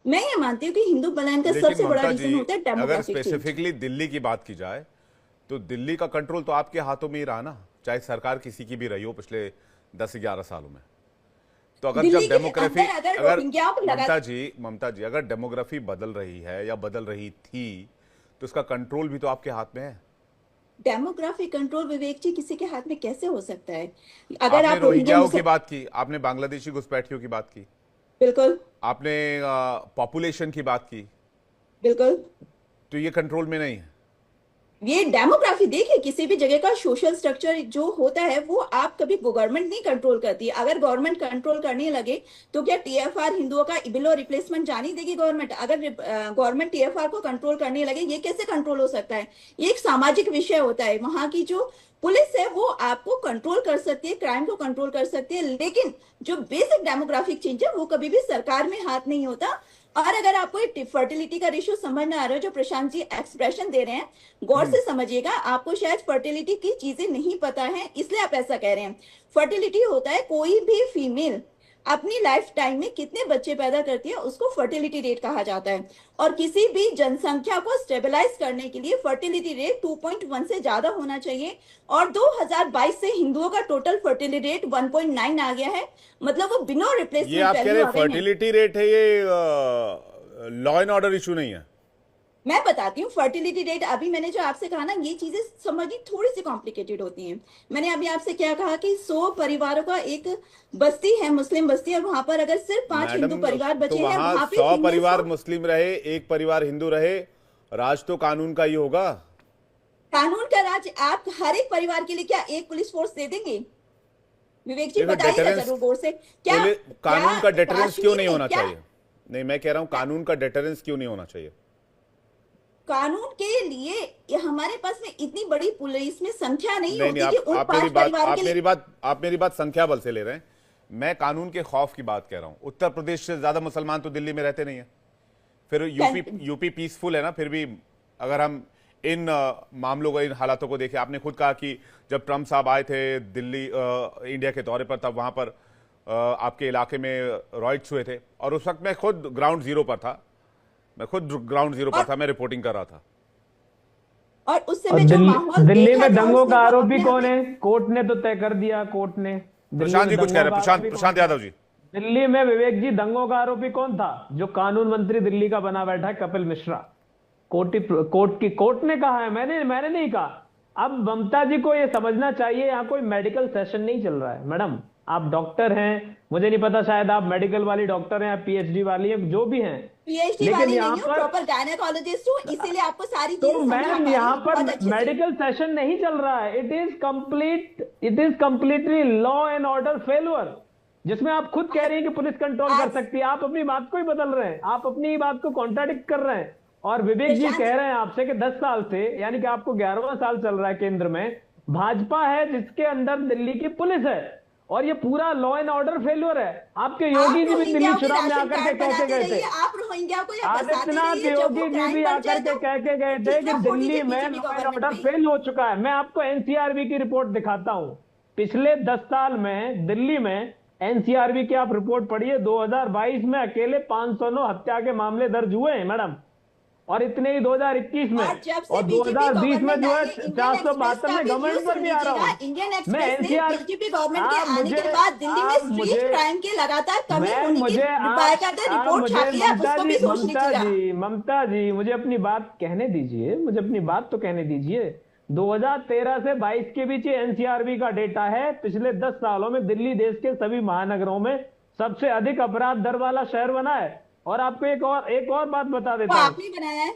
मैं ये मानती हूँ कि हिंदू पलायन का लेकिन सबसे बड़ा ममता जी, रीजन होता है अगर डेमोग्राफिक चेंज। स्पेसिफिकली दिल्ली की बात की जाए तो दिल्ली का कंट्रोल तो आपके हाथों में ही रहा ना, चाहे सरकार किसी की भी रही हो पिछले 10-11 सालों में। तो अगर जब दिल्ली के डेमोग्राफी, अंदर अगर अगर रोहिंग्याओं को लगा। ममता जी अगर डेमोग्राफी बदल रही है या बदल रही थी तो उसका कंट्रोल भी तो आपके हाथ में है। डेमोग्राफिक कंट्रोल विवेक जी किसी के हाथ में कैसे हो सकता है? अगर आपने आप रोहिंग्या रोहिंग्याओं की मुसल। बात की, आपने बांग्लादेशी घुसपैठियों की बात की, बिल्कुल। आपने पॉपुलेशन की बात की, बिल्कुल। तो ये कंट्रोल में नहीं है। ये डेमोग्राफी देखिए, किसी भी जगह का सोशल स्ट्रक्चर जो होता है वो आप कभी गवर्नमेंट नहीं कंट्रोल करती है। अगर गवर्नमेंट कंट्रोल करने लगे तो क्या टीएफआर हिंदुओं का बिलो रिप्लेसमेंट जानी देगी गवर्नमेंट? अगर गवर्नमेंट टीएफआर को कंट्रोल करने लगे, ये कैसे कंट्रोल हो सकता है? ये एक सामाजिक विषय होता है। वहां की जो पुलिस है वो आपको कंट्रोल कर सकती है, क्राइम को कंट्रोल कर सकती है, लेकिन जो बेसिक डेमोग्राफिक चेंज है वो कभी भी सरकार में हाथ नहीं होता। और अगर आपको फर्टिलिटी का रेशियो समझ में आ रहा है जो प्रशांत जी एक्सप्रेशन दे रहे हैं, गौर से समझिएगा। आपको शायद फर्टिलिटी की चीजें नहीं पता है इसलिए आप ऐसा कह रहे हैं। फर्टिलिटी होता है कोई भी फीमेल अपनी लाइफ टाइम में कितने बच्चे पैदा करती है, उसको फर्टिलिटी रेट कहा जाता है। और किसी भी जनसंख्या को स्टेबलाइज करने के लिए फर्टिलिटी रेट 2.1 से ज्यादा होना चाहिए। और 2022 से हिंदुओं का टोटल फर्टिलिटी रेट 1.9 आ गया है। मतलब वो बिना ये रिप्लेसमेंट आप कह वैल्यू रहे आ गए हैं। फर्टिलिटी रेट है, ये लॉ एंड ऑर्डर इशू नहीं है। मैं बताती हूँ फर्टिलिटी रेट। अभी मैंने जो आपसे कहा ना, ये चीजें समझनी थोड़ी सी कॉम्प्लिकेटेड होती हैं। मैंने अभी आपसे क्या कहा कि 100 परिवारों का एक बस्ती है, मुस्लिम बस्ती, और वहां पर अगर सिर्फ 5 हिंदू मैडम, परिवार तो बचे हैं, वहां वहां पे 100 फीमेल्स परिवार को। मुस्लिम रहे, एक परिवार हिंदू रहे, राज तो कानून का ही होगा। कानून का राज आप हर एक परिवार के लिए क्या एक पुलिस फोर्स दे देंगे? विवेक जी देखो बताइएगा डेटरेंस, जरूर गौर से। क्या क्या कानून का डेटरेंस क्यों कश्मीर नहीं में होना क्या? चाहिए? नहीं, मैं कह रहा हूं कानून का डेटरेंस क्यों नहीं होना चाहिए? कानून के लिए ये हमारे पास में इतनी बड़ी पुलिस में संख्या नहीं नहीं नहीं, होती कि आप उन आप मेरी 5 बात परिवारों के आप मेरी लिए। बात आप मेरी बात संख्या बल से ले रहे हैं। मैं कानून के खौफ की बात कह रहा हूं। उत्तर प्रदेश से ज्यादा मुसलमान तो दिल्ली में रहते नहीं है। फिर यूपी यूपी पीसफुल है ना, फिर भी अगर हम इन मामलों को, इन हालातों को देखें। आपने खुद कहा कि जब ट्रंप साहब आए थे दिल्ली, इंडिया के दौरे पर, तब वहां पर आपके इलाके में रॉयट्स हुए थे, और उस वक्त मैं खुद ग्राउंड जीरो पर था। मैं खुद ग्राउंड जीरो पर और था, मैं रिपोर्टिंग कर रहा था। उस और समय जो माहौल दिल्ली देखा में था दंगों उसने का वो आरोपी अपने कौन अपने। है? कोर्ट ने तो तय कर दिया, कोर्ट ने। दिल्ली प्रशांत में जी कुछ कह दंगों रहे का हैं, प्रशांत आरोपी कौन प्रशांत था? यादव जी। दिल्ली में विवेक जी दंगों का आरोपी कौन था? जो कानून मंत्री दिल्ली का बना बैठा है, कपिल मिश्रा। कोर्ट ने कहा है, मैंने मैंने नहीं कहा। अब ममता जी को यह समझना चाहिए, यहाँ कोई मेडिकल सेशन नहीं चल रहा है मैडम। आप डॉक्टर हैं, मुझे नहीं पता, शायद आप मेडिकल वाली डॉक्टर हैं या पीएचडी वाली हैं, जो भी हैं। पीएचडी लेकिन वाली यहाँ नहीं हूँ, पर, प्रॉपर गायनेकोलॉजिस्ट हूँ, इसीलिए आपको सारी तो चीजें समझा मैम पा रही यहाँ हूँ पर बहुत अच्छे से। मेडिकल सेशन नहीं चल रहा है। It is completely law and order failure, जिसमें आप खुद कह रही हैं कि पुलिस कंट्रोल कर आज सकती है। आप अपनी बात को ही बदल रहे हैं, आप अपनी ही बात को कॉन्ट्राडिक्ट कर रहे हैं। और विवेक जी प्रशांत। कह रहे हैं आपसे कि 10 साल से, यानी कि आपको 11वां साल चल रहा है केंद्र में, भाजपा है जिसके अंदर दिल्ली की पुलिस है, और ये पूरा लॉ एंड ऑर्डर फेल्यूर है। आपके आप योगी जी भी दिल्ली रोहिंग्याओं के चुनाव में राशन आकर के कार्ड कह के बनाते गए थे, रहिए, आप रोहिंग्याओं को यहाँ बसाते आदित्यनाथ रहिए, जब वो योगी जी क्राइम भी बढ़ आकर जाए के तो कह के गए थे कि खींचना छोड़ दिल्ली दीजिए में BJP law and government order पे। फेल हो चुका है। मैं आपको एनसीआरबी की रिपोर्ट दिखाता हूं। पिछले 10 साल में दिल्ली में एनसीआरबी की आप रिपोर्ट पढ़िए, 2022 में अकेले 509 हत्या के मामले दर्ज हुए हैं मैडम, और इतने ही 2021 और में। जब से और बीजेपी 2020 में गवर्नमेंट जो है आई है, इंडियन एक्सप्रेस 472 का में भी व्यू गवर्नमेंट पर सुन भी आ रहा लीजिएगा। हूं इंडियन मैं। एक्सप्रेस ने एनसीआर, बीजेपी गवर्नमेंट के आप आने मुझे के बाद दिल्ली में आप स्ट्रीट मुझे क्राइम की लगातार कमी मैम होने की मुझे बाकायदा आप रिपोर्ट मुझे छापी है, ममता उसको जी, भी सोच लीजिएगा। ममता जी मुझे अपनी बात कहने दीजिए, मुझे अपनी बात तो कहने दीजिए। 2013 से 22 के बीच एनसीआरबी का डेटा है, पिछले 10 सालों में दिल्ली देश के सभी महानगरों में सबसे अधिक अपराध दर वाला शहर बना है। और आपको एक और बात बता वो देता हूं। आपने बनाया है।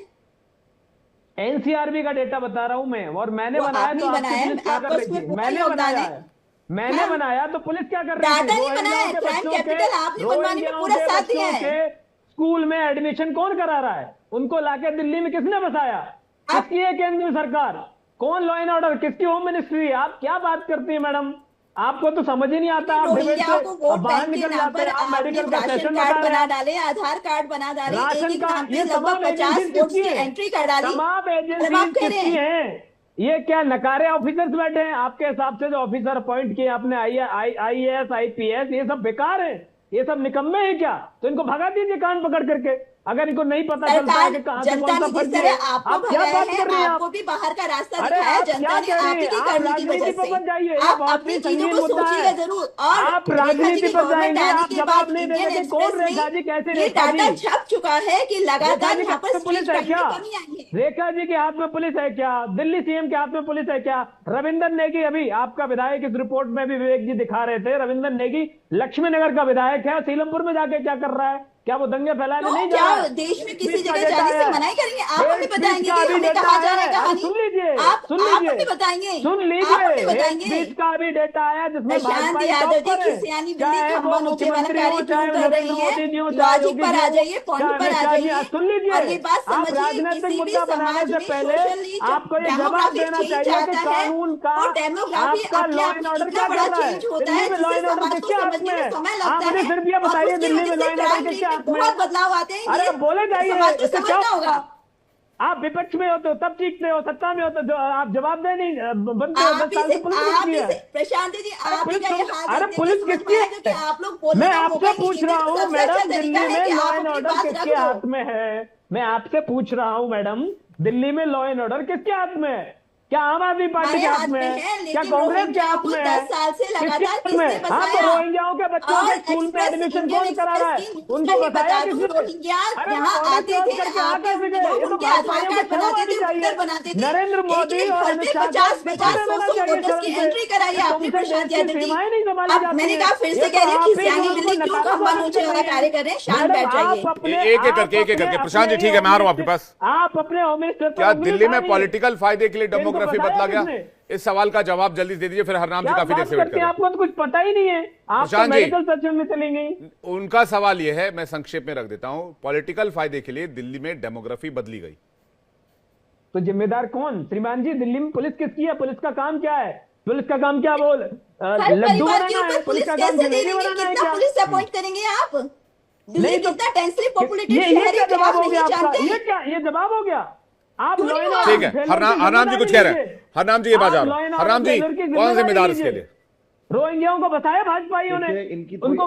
एनसीआरबी का डेटा बता रहा हूं मैं, और मैंने वो बनाया, आपने तो ही आपकी बनाया पुलिस है, क्या कर आपका रही उसमें थी? पूरा मैंने योगदान बनाया है। है। मैंने हाँ। बनाया तो पुलिस क्या कर रही थी? डाटा नहीं बनाया है, क्राइम कैपिटल आपने बनवाने में पूरा साथ दिया रोहिंग्याओं है। के स्कूल में एडमिशन कौन करा रहा है? उनको लाके दिल्ली में किसने बसाया? आप किसकी है केंद्र सरकार? कौन लॉ एंड ऑर्डर, किसकी होम मिनिस्ट्री? आप क्या बात करती है मैडम? आपको तो समझ ही नहीं आता, आपने आप डिबेट रोहिंग्याओं से को वोट बाहर बैंक के निकल नाम जाते पर हैं। आप आपने मेडिकल का राशन सेशन कार्ड बता रहे हैं। बना आप डाले, आधार कार्ड बना डाले, एक राशन एक का, नाम पे ये लगभग तमाम 50 एजेंसीज वोट्स किसकी की हैं? एंट्री कर डाली। तमाम और अब आप एजेंसीज कह रहे किसकी हैं। हैं? ये क्या नकारे ऑफिसर्स बैठे हैं आपके हिसाब से? जो ऑफिसर अपॉइंट किए आपने, आईएएस आईपीएस, ये सब बेकार है, ये सब निकम्मे हैं क्या? तो इनको भगा दीजिए कान पकड़ करके। अगर इनको नहीं पता चलता है कि कहां से जनता कौन सा ने फर्ज जिस है, तरह आपको आप क्या भगाया बात है, कर रहे हैं? आपको भी बाहर का रास्ता अरे दिखाया आप जनता क्या ने कह रहे आप ही हैं? की आप करने की वजह राजनीति पर से। मत जाइए, ये आप बहुत अपनी ही चीजों संगीन को मुद्दा सोचिएगा है। जरूर। और आप रेखा जी राजनीति की पर गवर्नमेंट जाएंगे, आने आप के जवाब बाद नहीं इंडियन देंगे कि कौन एक्सप्रेस रेखा जी, कैसे में ये रेखा डाटा जी? छप चुका है कि रेखा लगातार जी के यहाँ हाथ पर में पुलिस स्ट्रीट है क्राइम क्या? में कमी आई है। रेखा जी के हाथ में पुलिस है क्या? दिल्ली सीएम के हाथ में पुलिस है क्या? रविंदर नेगी, अभी आपका विधायक इस रिपोर्ट में भी विवेक जी दिखा रहे थे, रविंदर नेगी लक्ष्मी नगर का विधायक है, सीलमपुर में जाके क्या कर रहा है? क्या वो दंगे फैलाने तो नहीं जा क्या रहा है? देश में किसी बीच का जगह डेटा जाने से है। मनाही करेंगे? आप हमें एक बताएंगे बीच का कि अभी हमें डेटा कहाँ जाना है, है। कहाँ अरे नहीं? सुन लीजिए, सुन आप लीजिए, हमें बताएंगे, सुन आप लीजिए। हमें एक बताएंगे। बीच का अभी डेटा आया जिसमें प्रशांत भाजपा यादव जी टॉप पर की है, सियानी बिल्ली चाहे खंबा वो नोचे वाला मुख्यमंत्री हो, कार्य चाहे क्यों कर नरेंद्र रही है? मोदी जी हो, चाहे लॉजिक योगी पर जी आ हो, जाइए, पॉइंट चाहे पर अमित आ शाह जी। जाइए सुन लीजिए, और ये बात आप समझिए, राजनीतिक किसी भी मुद्दा बनाने समाज से में पहले सोशली जो आपको ये जवाब डेमोग्राफिक देना चेंज चाहिए कि आता है, कानून का, वो डेमोग्राफी आपका अपने लॉ आप एंड में ऑर्डर इतना क्या बड़ा कर रहा है? चेंज होता दिल्ली है में लॉ जिससे एंड ऑर्डर समाज को किसके हाथ समझने में में है? समय आप लगता मुझे है सिर्फ ये और बताइए, उसकी दिल्ली वजह में लॉ से एंड ऑर्डर क्राइम किसके रेट में हाथ में बहुत है? बदलाव आते हैं। अरे ये बोले जाइए, समाज को इससे क्या समझना होगा? होगा। आप विपक्ष में हो तो तब चीखते हो, सत्ता में हो तो आप जवाब दे नहीं बनते हो। 10 आप ही साल से से पुलिस किसकी है? प्रशांत जी, अरे आप ही पुलिस का ये हाल अरे देखने पुलिस से समझ किसकी में आएगा कि है? आप लोग बोलने मैं का आपसे मौका ही नहीं पूछ देते, रहा तो हूँ सबसे अच्छा मैडम, तरीका दिल्ली है में कि लॉ आप एंड अपनी ऑर्डर बात किसके रख दो। हाथ में है? मैं आपसे पूछ रहा हूँ मैडम, दिल्ली में लॉ एंड ऑर्डर किसके हाथ में है? क्या आम आदमी पार्टी हमारे के हाथ हाथ में में है? है, क्या लेकिन कांग्रेस के रोहिंग्या हाथ को में 10 है? साल से किसके लगातार हाथ किसने में? हाँ, तो बसाया? रोहिंग्याओं के बच्चों और के स्कूल में एक्सप्रेस, एडमिशन इंडियन कौन करा रहा एक्सप्रेस है? की न्यूज उनको में ही बताया बता दूं, किसने? रोहिंग्या अरे वो यहाँ बॉर्डर आते क्रॉस थे, करके आ आपने कैसे गए? लोग ये तो उनके आधार भाजपाइयों को कार्ड शर्म बनाते आनी थे, चाहिए। वोटर बनाते थे। नरेंद्र मोदी एक-एक और घर अमित पे शाह को 50-50, इस्तीफा दे देना 100-100 चाहिए वोटर्स शर्म की से। एंट्री कराई आपने तुमसे देश प्रशांत की यादव जी। सीमाएं नहीं संभाली अब जाती मैंने है। कहा फिर ये से तो कह रही हूँ आप कि ही जो सियानी उनको बिल्ली क्यों नकारा खंबा साबित नोचे कर वाला रही कार्य है। कर रहे हैं? शांत मैडम बैठ जाइए। आप अपने एक एक करके प्रशांत जी, ठीक है, मैं आ रहा हूं आपके पास। आप अपने होम मिनिस्टर क्या दिल्ली में पॉलिटिकल फायदे के लिए इनको डेमोग्राफी बताया बदला गया? किसने? इस सवाल का जवाब जल्दी दे दीजिए, फिर हरनाम जी क्या काफी देर बात से वेट करते कर हैं? रहे आपको तो कुछ पता ही नहीं है। आप तो प्रशांत जी, मेडिकल सचिव में चली गई। हैं। उनका सवाल यह है, मैं संक्षेप में रख देता हूं, पॉलिटिकल फायदे के लिए दिल्ली में डेमोग्राफी बदली गई, तो जिम्मेदार कौन? श्रीमान जी, दिल्ली में पुलिस किसकी है? पुलिस का काम क्या है? पुलिस का काम क्या बोल हर लड्डू परिवार के बनाना है? ऊपर पुलिस पुलिस का काम कैसे दे जलेबी देंगे? बनाना है कितना क्या? पुलिस अपॉइंट करेंगे आप? दिल्ली नहीं तो कितना डेंसली पॉपुलेटेड ये शहर है, क्या क्या जवाब आप हो गया नहीं आपका? जानते? ये क्या, ये जवाब हो गया? आप क्यों लॉ नहीं एंड हुआ? ठीक है। हरनाम जी कुछ कह रहे हैं, हरनाम जी ये बात आ रहा हूं। हरनाम जी, कौन जिम्मेदार इसके लिए? रोहिंग्याओं को बताया भाजपाइयों ने, देखिए, इनकी कोई उनको